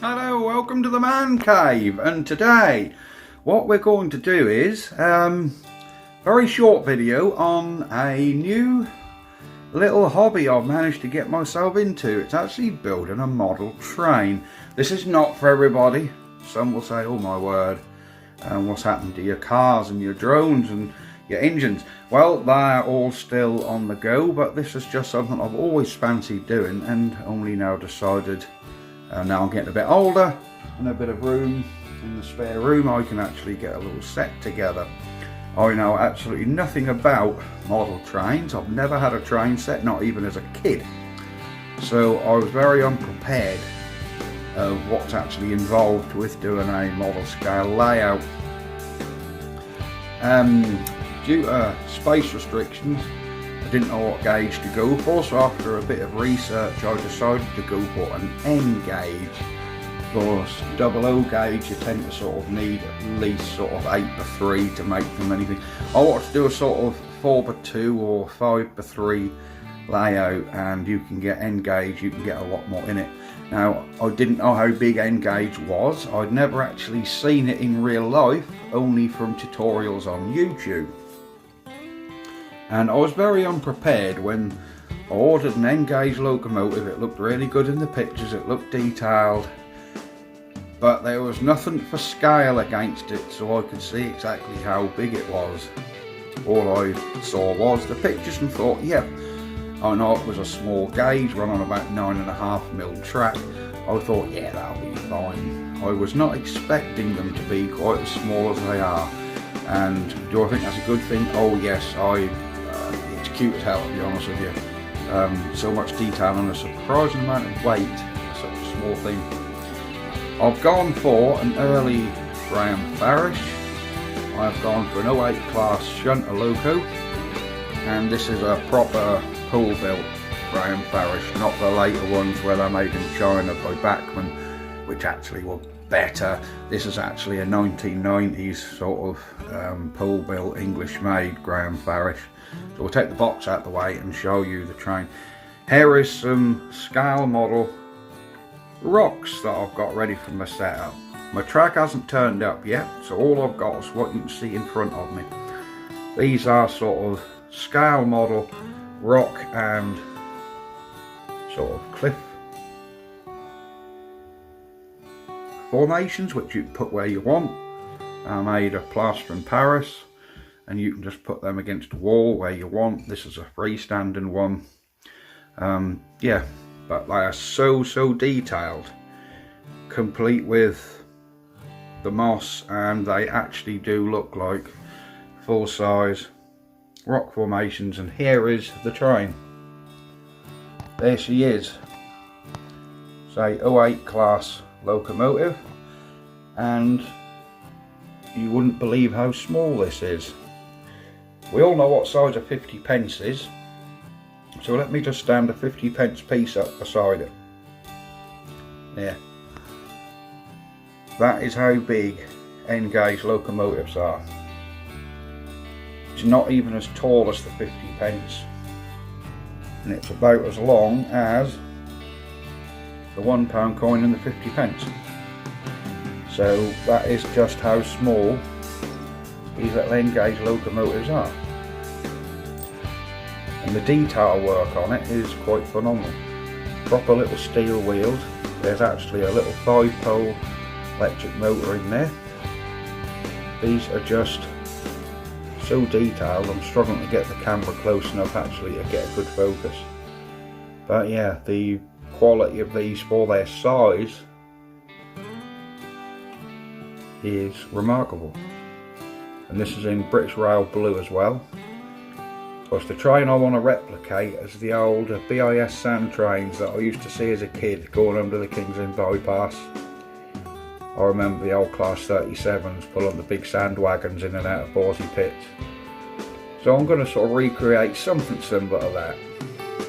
Hello, welcome to the Man Cave, and today what we're going to do is very short video on a new little hobby I've managed to get myself into. It's actually building a model train. This is not for everybody. Some will say, oh my word, what's happened to your cars and your drones and your engines? Well, they're all still on the go, but this is just something I've always fancied doing and only now decided. Now I'm getting a bit older and a bit of room in the spare room, I can actually get a little set together. I know absolutely nothing about model trains. I've never had a train set, not even as a kid. So I was very unprepared of what's actually involved with doing a model scale layout. Due to space restrictions, I didn't know what gauge to go for, so after a bit of research I decided to go for an N gauge. Because double O gauge you tend to sort of need at least sort of 8x3 to make them anything. I wanted to do a sort of 4x2 or 5x3 layout, and you can get N gauge, you can get a lot more in it. Now I didn't know how big N gauge was. I'd never actually seen it in real life, only from tutorials on YouTube. And I was very unprepared when I ordered an N gauge locomotive. It looked really good in the pictures, it looked detailed, but there was nothing for scale against it, so I could see exactly how big it was. All I saw was the pictures and thought, yep, I know it was a small gauge, run on about 9.5mm track. I thought, yeah, that'll be fine. I was not expecting them to be quite as small as they are. And do I think that's a good thing? Oh yes, it's cute as hell, to be honest with you. So much detail and a surprising amount of weight for such a small thing. I've gone for an early Graham Farish. I've gone for an 08 class shunter loco, and this is a proper pool built Graham Farish, not the later ones where they're made in China by Bachmann, which actually were better. This is actually a 1990s sort of pool built English made Graham Farish. So we'll take the box out of the way and show you the train. Here is some scale model rocks that I've got ready for my setup. My track hasn't turned up yet, so all I've got is what you can see in front of me. These are sort of scale model rock and sort of cliff formations, which you can put where you want. Are made of plaster in Paris, and you can just put them against a wall where you want. This is a freestanding one. Yeah, but they are so detailed, complete with the moss, and they actually do look like full-size rock formations. And here is the train. There she is. Say 08 class locomotive, and you wouldn't believe how small this is. We all know what size a 50p is, so let me just stand a 50p piece up beside it. There. That is how big N gauge locomotives are. It's not even as tall as the 50p, and it's about as long as the £1 coin and the 50p. So that is just how small these little N gauge locomotives are. And the detail work on it is quite phenomenal. Proper little steel wheels. There's actually a little 5-pole electric motor in there. These are just so detailed, I'm struggling to get the camera close enough actually to get a good focus. But yeah, the quality of these for their size is remarkable. And this is in British Rail blue as well. Of course, the train I want to replicate is the old BIS sand trains that I used to see as a kid going under the King's Lynn bypass. I remember the old class 37s pulling the big sand wagons in and out of Borsey pits. So I'm going to sort of recreate something similar to that.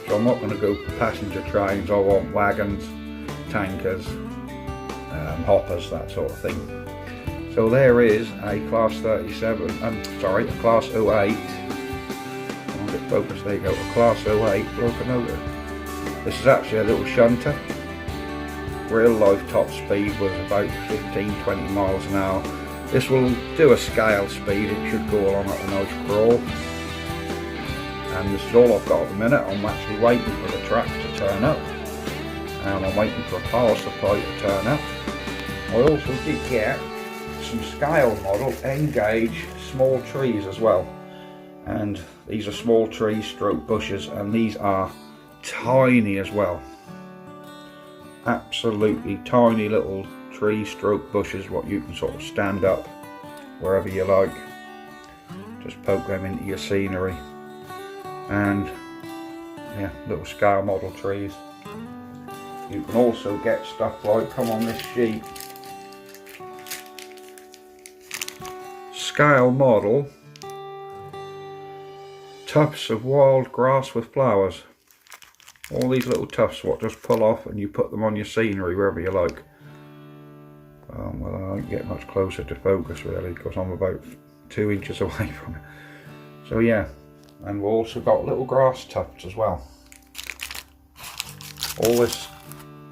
So I'm not going to go for passenger trains. I want wagons, tankers, hoppers, that sort of thing. So there is a class 37, a class 08. I'll get focused, there you go, a class 08 locomotive. This is actually a little shunter. real life top speed was about 15-20 miles an hour. This will do a scale speed, it should go along at a nice crawl. And this is all I've got at the minute. I'm actually waiting for the track to turn up. And I'm waiting for a power supply to turn up. I also did get some scale model N-gauge small trees as well. And these are small tree stroke bushes, and these are tiny as well. Absolutely tiny little tree stroke bushes, what you can sort of stand up wherever you like. Just poke them into your scenery. And yeah, little scale model trees. You can also get stuff like, come on this sheet, scale model tufts of wild grass with flowers. All these little tufts what just pull off, and you put them on your scenery wherever you like. Well, I won't get much closer to focus really, because I'm about 2 inches away from it. So yeah, and we've also got little grass tufts as well.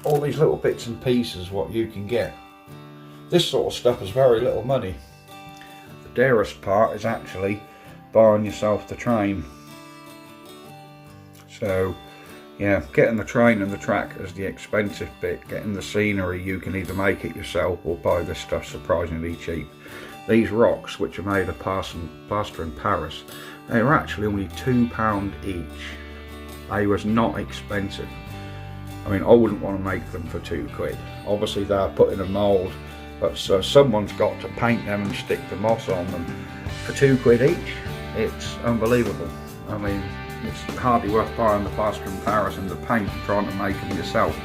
All these little bits and pieces what you can get. This sort of stuff is very little money. The dearest part is actually buying yourself the train. So yeah, getting the train and the track is the expensive bit. Getting the scenery, you can either make it yourself or buy this stuff surprisingly cheap. These rocks, which are made of plaster in Paris, they were actually only £2 each. They was not expensive. I mean, I wouldn't want to make them for £2. Obviously they're put in a mould, but so someone's got to paint them and stick the moss on them. For £2 each, it's unbelievable. I mean, it's hardly worth buying the plaster in Paris and the paint and trying to make them yourself.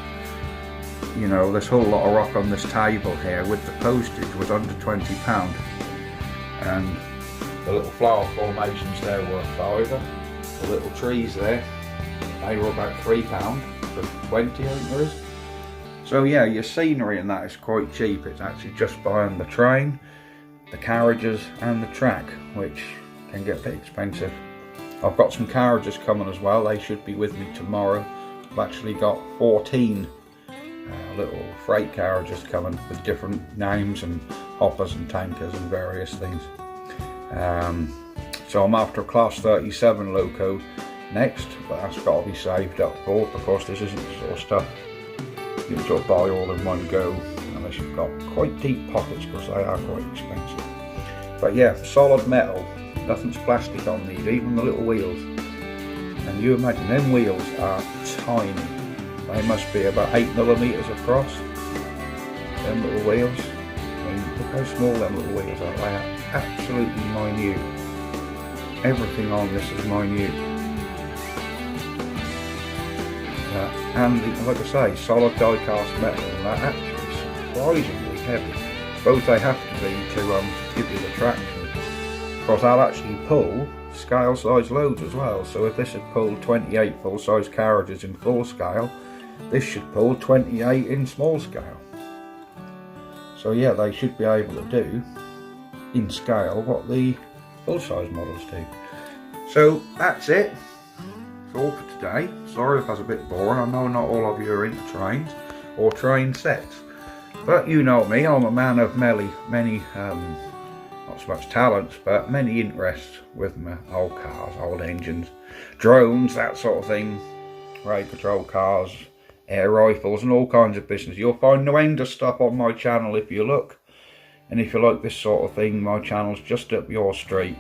You know, this whole lot of rock on this table here with the postage was under £20. And the little flower formations there were £5. The little trees there, they were about £3 for 20, I think there is. So yeah, your scenery and that is quite cheap. It's actually just buying the train, the carriages and the track, which can get a bit expensive. I've got some carriages coming as well. They should be with me tomorrow. I've actually got 14 little freight carriages coming with different names and hoppers and tankers and various things. So I'm after a class 37 loco next, but that's got to be saved up for, because this isn't the sort of stuff you can sort of buy all in one go unless you've got quite deep pockets, because they are quite expensive. But yeah, solid metal, nothing's plastic on these, even the little wheels. And you imagine them wheels are tiny. They must be about 8mm across. Them little wheels. I mean, look how small them little wheels are. They are absolutely minute. Everything on this is minute. And like I say, solid die cast metal, and that actually is surprisingly heavy. I suppose they have to be to give you the traction. Because they'll actually pull scale size loads as well. So if this had pulled 28 full size carriages in full scale, this should pull 28 in small scale. So yeah, they should be able to do in scale what the full size models do. So that's it. That's all for today. Sorry if that's a bit boring. I know not all of you are into trains or train sets, but you know me, I'm a man of many not so much talents, but many interests with my old cars, old engines, drones, that sort of thing, raid patrol cars, air rifles and all kinds of business. You'll find no end of stuff on my channel if you look. And if you like this sort of thing, my channel's just up your street.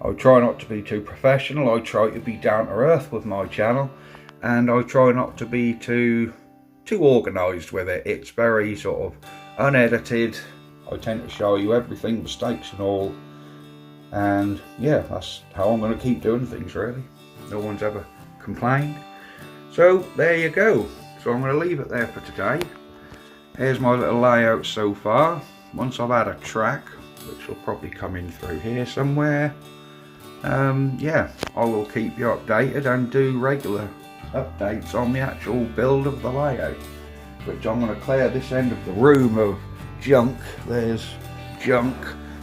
I try not to be too professional, I try to be down to earth with my channel, and I try not to be too organised with it. It's very sort of unedited. I tend to show you everything, mistakes and all, and yeah, that's how I'm going to keep doing things really. No one's ever complained. So there you go. So I'm going to leave it there for today. Here's my little layout so far. Once I've had a track, which will probably come in through here somewhere, yeah, I will keep you updated and do regular updates on the actual build of the layout, which I'm going to clear this end of the room of junk. There's junk,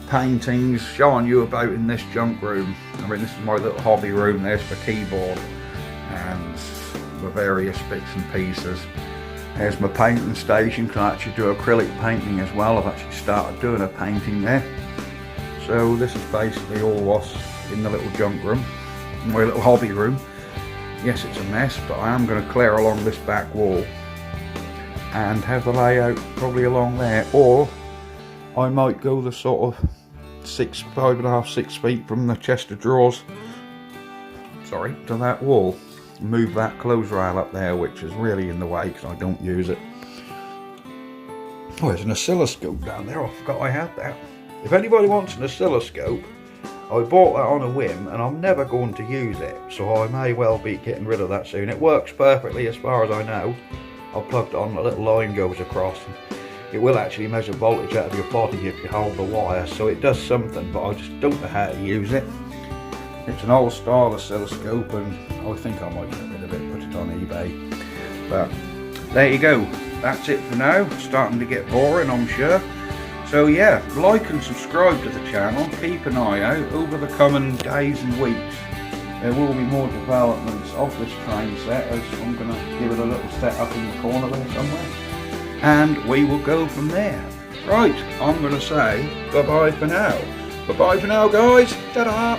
paintings, showing you about in this junk room. I mean, this is my little hobby room. There's the keyboard and the various bits and pieces. There's my painting station. Can actually do acrylic painting as well. I've actually started doing a painting there. So this is basically all what's in the little junk room, my little hobby room. Yes, it's a mess, but I am going to clear along this back wall and have the layout probably along there, or I might go the sort of 5.5, 6 feet from the chest of drawers, sorry, to that wall. Move that clothes rail up there, which is really in the way because I don't use it. Oh, there's an oscilloscope down there. I forgot I had that. If anybody wants an oscilloscope, I bought that on a whim and I'm never going to use it, so I may well be getting rid of that soon. It works perfectly as far as I know. I've plugged it on, a little line goes across. It will actually measure voltage out of your body if you hold the wire, so it does something, but I just don't know how to use it. It's an old style oscilloscope and I think I might get rid of it, put it on eBay. But there you go, that's it for now. It's starting to get boring, I'm sure. So yeah, like and subscribe to the channel. Keep an eye out over the coming days and weeks. There will be more developments of this train set, as I'm going to give it a little set up in the corner there somewhere. And we will go from there. Right, I'm going to say bye-bye for now. Bye-bye for now, guys. Ta-da!